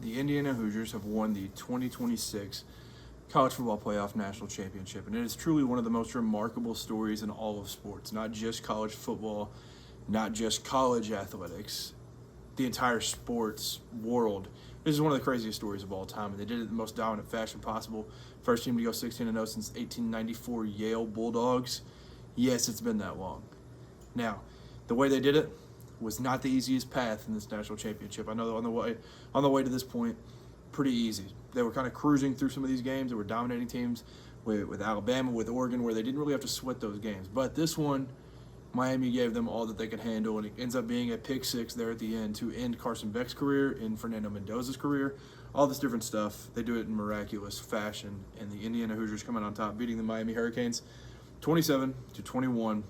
the Indiana Hoosiers have won the 2026 College Football Playoff National Championship, and it is truly one of the most remarkable stories in all of sports, not just college football, not just college athletics, the entire sports world. This is one of the craziest stories of all time, and they did it in the most dominant fashion possible. First team to go 16-0 since 1894 Yale Bulldogs. Yes, it's been that long. Now, the way they did it was not the easiest path in this national championship. I know on the way to this point, pretty easy. They were kind of cruising through some of these games. They were dominating teams with Alabama, with Oregon, where they didn't really have to sweat those games. But this one, Miami gave them all that they could handle, and it ends up being a pick six there at the end to end Carson Beck's career, end Fernando Mendoza's career, all this different stuff. They do it in miraculous fashion, and the Indiana Hoosiers coming on top, beating the Miami Hurricanes 27-21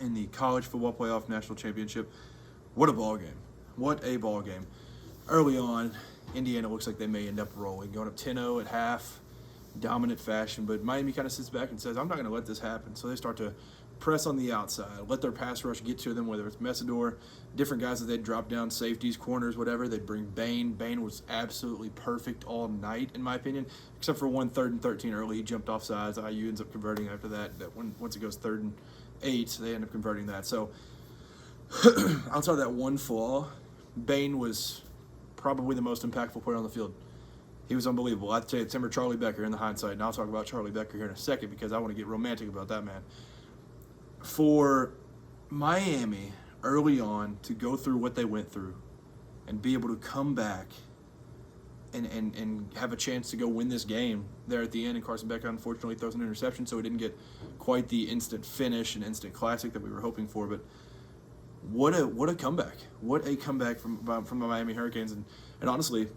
in the College Football Playoff National Championship. What a ball game. What a ball game. Early on, Indiana looks like they may end up rolling, going up 10-0 at half, dominant fashion, but Miami kind of sits back and says, I'm not going to let this happen. So they start to press on the outside, let their pass rush get to them, whether it's Messidor, different guys that they'd drop down, safeties, corners, whatever. They'd bring Bain. Bain was absolutely perfect all night, in my opinion, except for one 3rd and 13 early. He jumped off sides. IU ends up converting after that. Once it goes 3rd and 8, they end up converting that. So outside of that one flaw, Bain was probably the most impactful player on the field. He was unbelievable. I tell you, remember Charlie Becker in the hindsight, and I'll talk about Charlie Becker here in a second because I want to get romantic about that man. For Miami early on to go through what they went through and be able to come back and have a chance to go win this game there at the end, and Carson Beck unfortunately throws an interception, so he didn't get quite the instant finish and instant classic that we were hoping for. But what a comeback! What a comeback from the Miami Hurricanes, and honestly,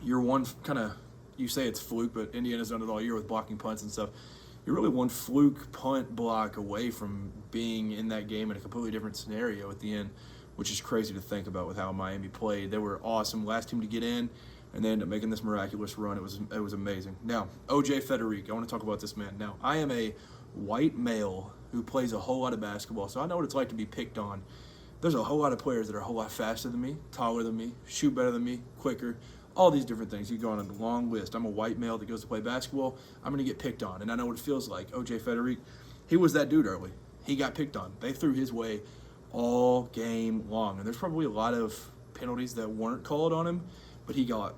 you're one kind of, you say it's fluke, but Indiana's done it all year with blocking punts and stuff. You're really one fluke punt block away from being in that game in a completely different scenario at the end, which is crazy to think about with how Miami played. They were awesome, last team to get in, and they ended up making this miraculous run. It was amazing. Now, O.J. Federico, I want to talk about this man. Now, I am a white male who plays a whole lot of basketball, so I know what it's like to be picked on. There's a whole lot of players that are a whole lot faster than me, taller than me, shoot better than me, quicker, all these different things. You go on a long list. I'm a white male that goes to play basketball. I'm going to get picked on, and I know what it feels like. O.J. Federico, he was that dude early. He got picked on. They threw his way all game long, and there's probably a lot of penalties that weren't called on him, but he got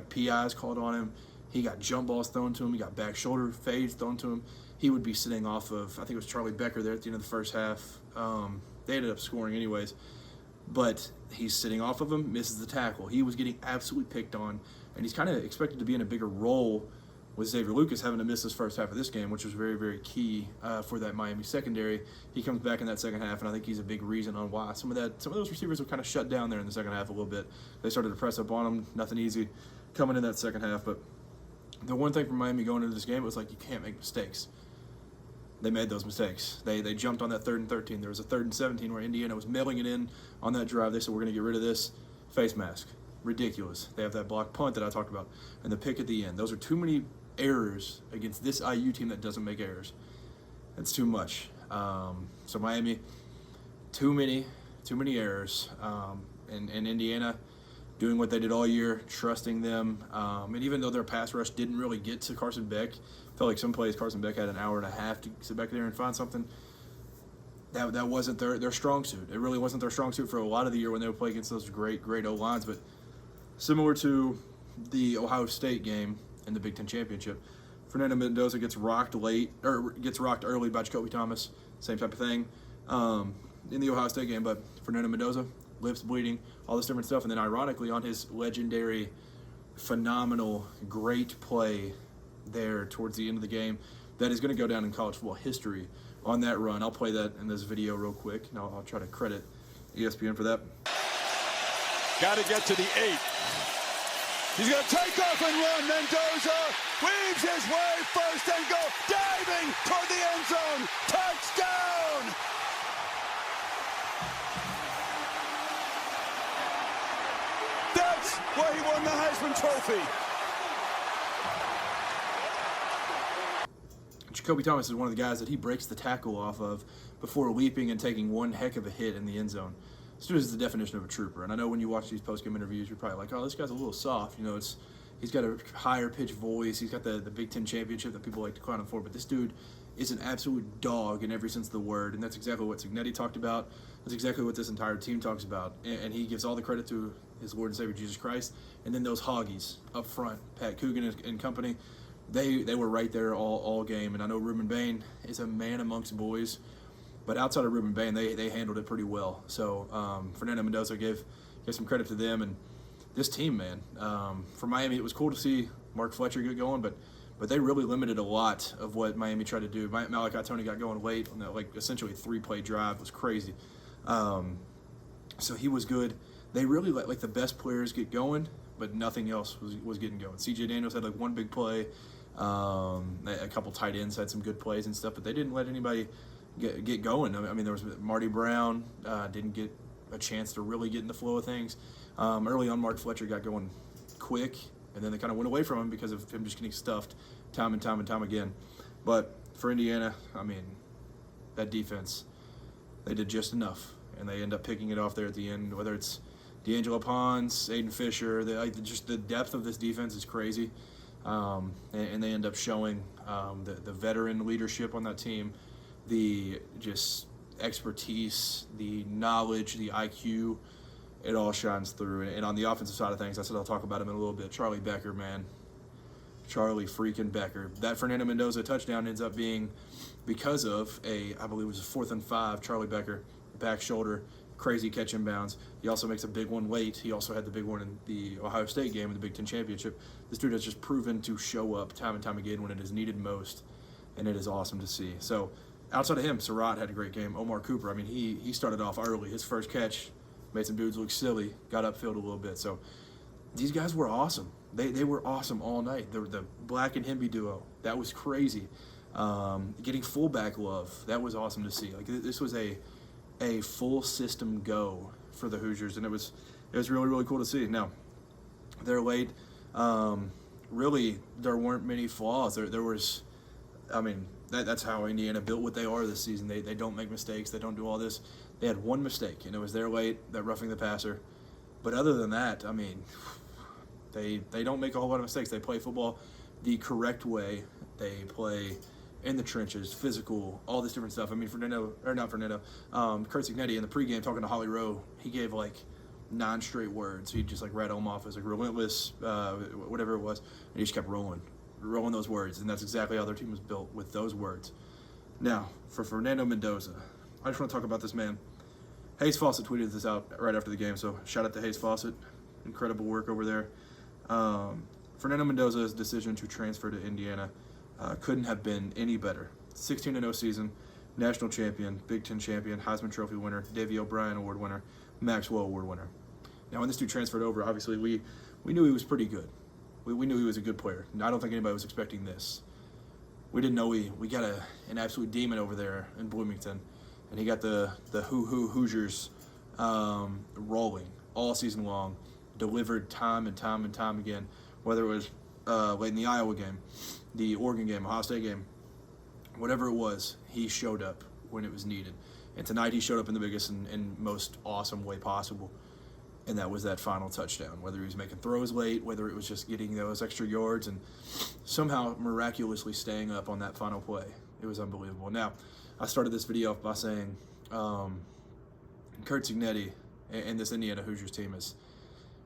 PIs called on him. He got jump balls thrown to him. He got back shoulder fades thrown to him. He would be sitting off of, I think it was Charlie Becker there at the end of the first half. They ended up scoring anyways. But he's sitting off of him, misses the tackle. He was getting absolutely picked on, and he's kind of expected to be in a bigger role with Xavier Lucas having to miss this first half of this game, which was very, very key for that Miami secondary. He comes back in that second half, and I think he's a big reason on why some of those receivers were kind of shut down there in the second half a little bit. They started to press up on him, nothing easy coming in that second half. But the one thing for Miami going into this game, it was like you can't make mistakes. They made those mistakes. They jumped on that 3rd and 13. There was a 3rd and 17 where Indiana was mailing it in on that drive. They said, we're going to get rid of this face mask. Ridiculous. They have that block punt that I talked about and the pick at the end. Those are too many errors against this IU team that doesn't make errors. That's too much. So Miami, too many errors. And Indiana doing what they did all year, trusting them. And even though their pass rush didn't really get to Carson Beck, felt like some plays Carson Beck had an hour and a half to sit back there and find something. That wasn't their strong suit. It really wasn't their strong suit for a lot of the year when they would play against those great O-lines. But similar to the Ohio State game in the Big Ten Championship, Fernando Mendoza gets rocked early by Jacoby Thomas. Same type of thing in the Ohio State game. But Fernando Mendoza, lips bleeding, all this different stuff. And then ironically on his legendary, phenomenal, great play there towards the end of the game that is going to go down in college football history on that run. I'll play that in this video real quick, and I'll try to credit ESPN for that. Got to get to the 8. He's going to take off and run. Mendoza weaves his way first and goal, diving toward the end zone. Touchdown! That's why he won the Heisman Trophy. Jacoby Thomas is one of the guys that he breaks the tackle off of before leaping and taking one heck of a hit in the end zone. This dude is the definition of a trooper. And I know when you watch these post-game interviews, you're probably like, oh, this guy's a little soft. You know, he's got a higher pitched voice. He's got the Big Ten championship that people like to clown him for. But this dude is an absolute dog in every sense of the word. And that's exactly what Cignetti talked about. That's exactly what this entire team talks about. And he gives all the credit to his Lord and Savior, Jesus Christ. And then those Hoggies up front, Pat Coogan and company, they were right there all game. And I know Ruben Bain is a man amongst boys. But outside of Ruben Bain, they handled it pretty well. So Fernando Mendoza gave some credit to them. And this team, man, for Miami, it was cool to see Mark Fletcher get going, but they really limited a lot of what Miami tried to do. Malachi Tony got going late on that, like, essentially 3-play drive. It was crazy. So he was good. They really let, like, the best players get going, but nothing else was getting going. C.J. Daniels had, like, one big play. A couple tight ends had some good plays and stuff, but they didn't let anybody get going. I mean, there was Marty Brown didn't get a chance to really get in the flow of things. Early on, Mark Fletcher got going quick, and then they kind of went away from him because of him just getting stuffed time and time again. But for Indiana, I mean, that defense, they did just enough, and they end up picking it off there at the end, whether it's D'Angelo Pons, Aiden Fisher. Just the depth of this defense is crazy, and they end up showing the veteran leadership on that team, the just expertise, the knowledge, the IQ. It all shines through. And on the offensive side of things, I said I'll talk about him in a little bit. Charlie Becker, man. Charlie freaking Becker. That Fernando Mendoza touchdown ends up being because of I believe it was a 4th and 5, Charlie Becker, back shoulder, crazy catch inbounds. He also makes a big one late. He also had the big one in the Ohio State game in the Big Ten Championship. This dude has just proven to show up time and time again when it is needed most, and it is awesome to see. So outside of him, Surratt had a great game. Omar Cooper, I mean, he started off early. His first catch made some dudes look silly, got upfield a little bit. So these guys were awesome. They were awesome all night. The Black and Hemby duo, that was crazy. Getting fullback love, that was awesome to see. Like, this was a full system go for the Hoosiers, and it was really, really cool to see. Now, they're late. Really, there weren't many flaws. There was, I mean, that's how Indiana built what they are this season. They don't make mistakes. They don't do all this. They had one mistake, and it was their late, that roughing the passer. But other than that, I mean, they don't make a whole lot of mistakes. They play football the correct way. They play in the trenches, physical, all this different stuff. I mean, Curt Cignetti in the pregame talking to Holly Rowe, he gave like 9 straight words. He just like read them off as like relentless, whatever it was, and he just kept rolling those words, and that's exactly how their team was built, with those words. Now, for Fernando Mendoza, I just want to talk about this man. Hayes Fawcett tweeted this out right after the game, so shout out to Hayes Fawcett. Incredible work over there. Fernando Mendoza's decision to transfer to Indiana couldn't have been any better. 16-0 season, national champion, Big Ten champion, Heisman Trophy winner, Davey O'Brien Award winner, Maxwell Award winner. Now, when this dude transferred over, obviously we knew he was pretty good. We knew he was a good player. I don't think anybody was expecting this. We didn't know we got an absolute demon over there in Bloomington, and he got the Hoosiers rolling all season long, delivered time and time again, whether it was late in the Iowa game, the Oregon game, Ohio State game, whatever it was, he showed up when it was needed. And tonight he showed up in the biggest and most awesome way possible, and that was that final touchdown. Whether he was making throws late, whether it was just getting those extra yards and somehow miraculously staying up on that final play. It was unbelievable. Now, I started this video off by saying Curt Cignetti and this Indiana Hoosiers team is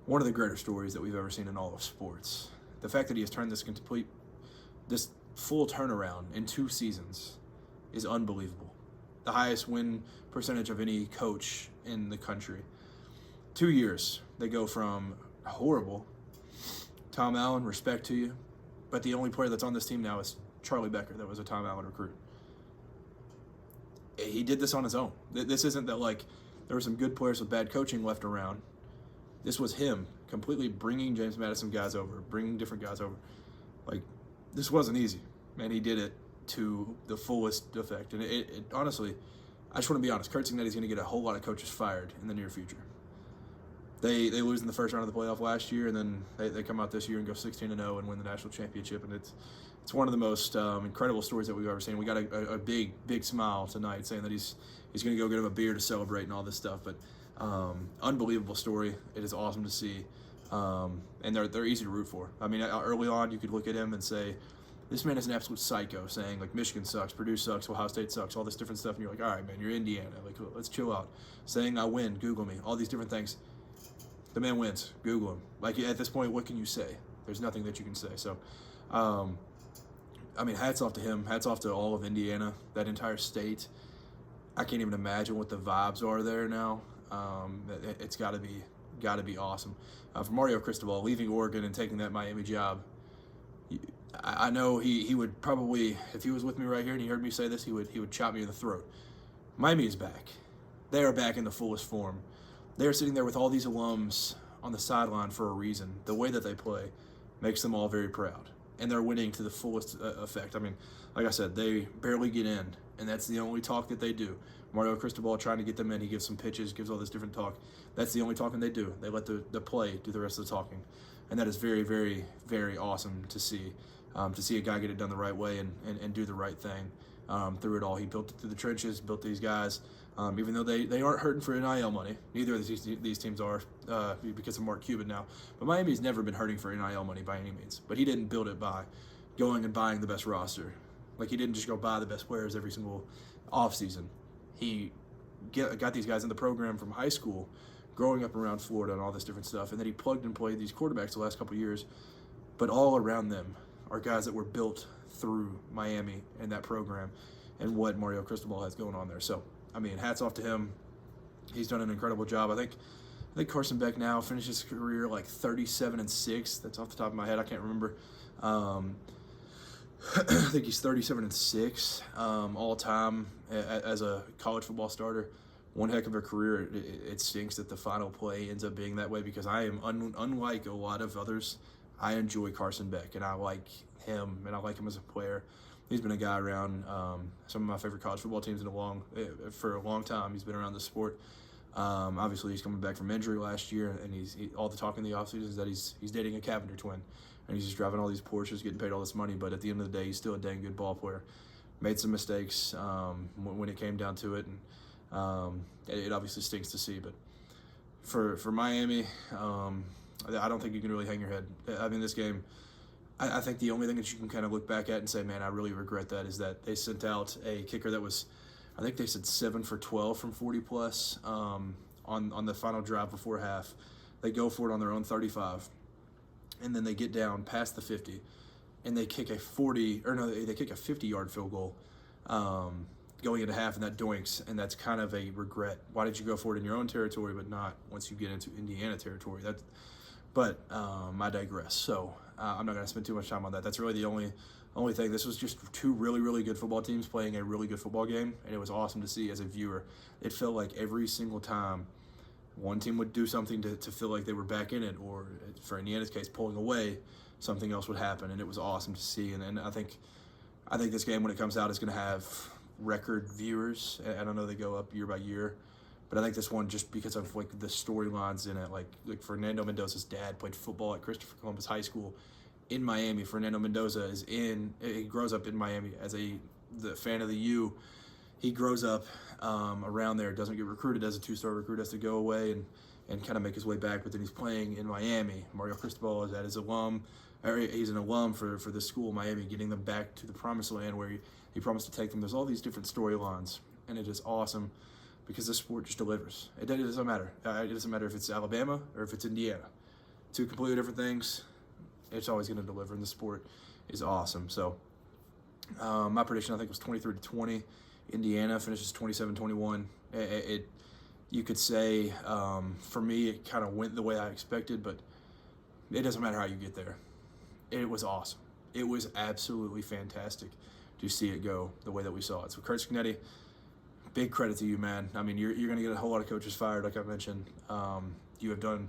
one of the greater stories that we've ever seen in all of sports. The fact that he has turned this full turnaround in 2 seasons is unbelievable. The highest win percentage of any coach in the country. 2 years, they go from horrible, Tom Allen, respect to you, but the only player that's on this team now is Charlie Becker, that was a Tom Allen recruit. He did this on his own. This isn't that, like, there were some good players with bad coaching left around. This was him completely bringing James Madison guys over, bringing different guys over. Like, this wasn't easy, and he did it to the fullest effect. And it honestly, I just want to be honest, Curt Cignetti's going to get a whole lot of coaches fired in the near future. They lose in the first round of the playoff last year, and then they come out this year and go 16-0 and win the national championship. And it's one of the most incredible stories that we've ever seen. We got a big smile tonight saying that he's going to go get him a beer to celebrate and all this stuff. But Unbelievable story. It is awesome to see. And they're easy to root for. I mean, early on, you could look at him and say, this man is an absolute psycho, saying, like, Michigan sucks, Purdue sucks, Ohio State sucks, all this different stuff. And you're like, all right, man, you're Indiana. Like, let's chill out. Saying I win, Google me, all these different things. The man wins. Google him. Like, at this point, what can you say? There's nothing that you can say. So, I mean, hats off to him. Hats off to all of Indiana, that entire state. I can't even imagine what the vibes are there now. It's got to be awesome. For Mario Cristobal, leaving Oregon and taking that Miami job, I know he would probably, if he was with me right here and he heard me say this, he would chop me in the throat. Miami is back. They are back in the fullest form. They are sitting there with all these alums on the sideline for a reason. The way that they play makes them all very proud. And they're winning to the fullest effect. I mean, like I said, they barely get in, and that's the only talk that they do. Mario Cristobal trying to get them in. He gives some pitches, gives all this different talk. That's the only talking they do. They let the play do the rest of the talking. And that is very, very, very awesome to see. To see a guy get it done the right way and do the right thing through it all. He built it through the trenches, built these guys. Even though they aren't hurting for NIL money. Neither of these teams are because of Mark Cuban now. But Miami's never been hurting for NIL money by any means. But he didn't build it by going and buying the best roster. Like, he didn't just go buy the best players every single offseason. He got these guys in the program from high school, growing up around Florida and all this different stuff. And then he plugged and played these quarterbacks the last couple of years. But all around them are guys that were built through Miami and that program and what Mario Cristobal has going on there. So, I mean, hats off to him. He's done an incredible job. I think Carson Beck now finishes his career like 37-6. That's off the top of my head. I can't remember. I think he's 37-6 all time as a college football starter. One heck of a career. It stinks that the final play ends up being that way because I am unlike a lot of others. I enjoy Carson Beck, and I like him, and I like him as a player. He's been a guy around some of my favorite college football teams for a long time. He's been around the sport. Obviously, he's coming back from injury last year, and all the talk in the offseason is that he's dating a Cavender twin, and he's just driving all these Porsches, getting paid all this money. But at the end of the day, he's still a dang good ball player. Made some mistakes when it came down to it, and it obviously stinks to see. But for Miami, I don't think you can really hang your head. I mean, this game, I think the only thing that you can kind of look back at and say, man, I really regret that, is that they sent out a kicker that was, I think they said 7 for 12 from 40 plus on the final drive before half. They go for it on their own 35, and then they get down past the 50, and they kick a 50-yard field goal going into half, and that doinks, and that's kind of a regret. Why did you go for it in your own territory, but not once you get into Indiana territory? But I digress. So I'm not going to spend too much time on that. That's really the only thing. This was just two really, really good football teams playing a really good football game, and it was awesome to see as a viewer. It felt like every single time one team would do something to feel like they were back in it, or for Indiana's case, pulling away, something else would happen, and it was awesome to see. And I think this game, when it comes out, is going to have record viewers. I don't know, they go up year by year. But I think this one, just because of like the storylines in it, like Fernando Mendoza's dad played football at Christopher Columbus High School in Miami. Fernando Mendoza he grows up in Miami as the fan of the U. He grows up around there, doesn't get recruited as a 2-star recruit, has to go away and kind of make his way back. But then he's playing in Miami. Mario Cristobal is at his he's an alum for this school, Miami, getting them back to the promised land where he promised to take them. There's all these different storylines, and it is awesome. Because this sport just delivers. It doesn't matter. It doesn't matter if it's Alabama or if it's Indiana. Two completely different things. It's always going to deliver, and the sport is awesome. So my prediction, I think, was 23-20. Indiana finishes 27-21. You could say, for me, it kind of went the way I expected, but it doesn't matter how you get there. It was awesome. It was absolutely fantastic to see it go the way that we saw it. So Curt Cignetti, big credit to you, man. I mean, you're going to get a whole lot of coaches fired, like I mentioned. You have done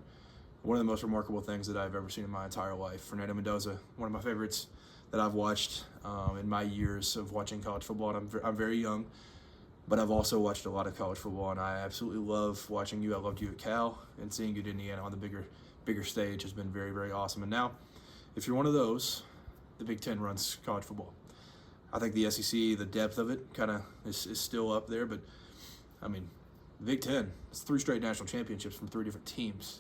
one of the most remarkable things that I've ever seen in my entire life. Fernando Mendoza, one of my favorites that I've watched in my years of watching college football. And I'm very young, but I've also watched a lot of college football, and I absolutely love watching you. I loved you at Cal, and seeing you at Indiana on the bigger stage has been very, very awesome. And now, if you're one of those, the Big Ten runs college football. I think the SEC, the depth of it kind of is still up there, but I mean, The Big Ten, it's 3 straight national championships from 3 different teams.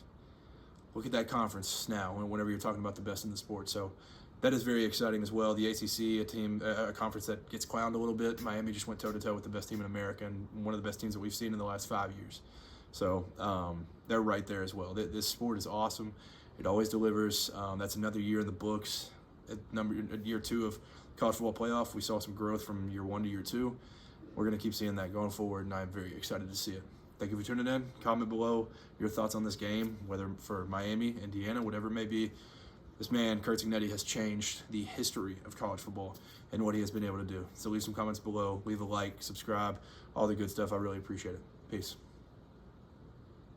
Look at that conference now whenever you're talking about the best in the sport. So that is very exciting as well. The ACC, a conference that gets clowned a little bit. Miami just went toe-to-toe with the best team in America and one of the best teams that we've seen in the last 5 years. So they're right there as well. This sport is awesome. It always delivers. That's another year in the books. Year 2 of college football playoff. We saw some growth from year 1 to year 2. We're going to keep seeing that going forward, and I'm very excited to see it. Thank you for tuning in. Comment below your thoughts on this game, whether for Miami, Indiana, whatever it may be. This man, Curt Cignetti, has changed the history of college football and what he has been able to do. So leave some comments below, leave a like, subscribe, all the good stuff. I really appreciate it. Peace.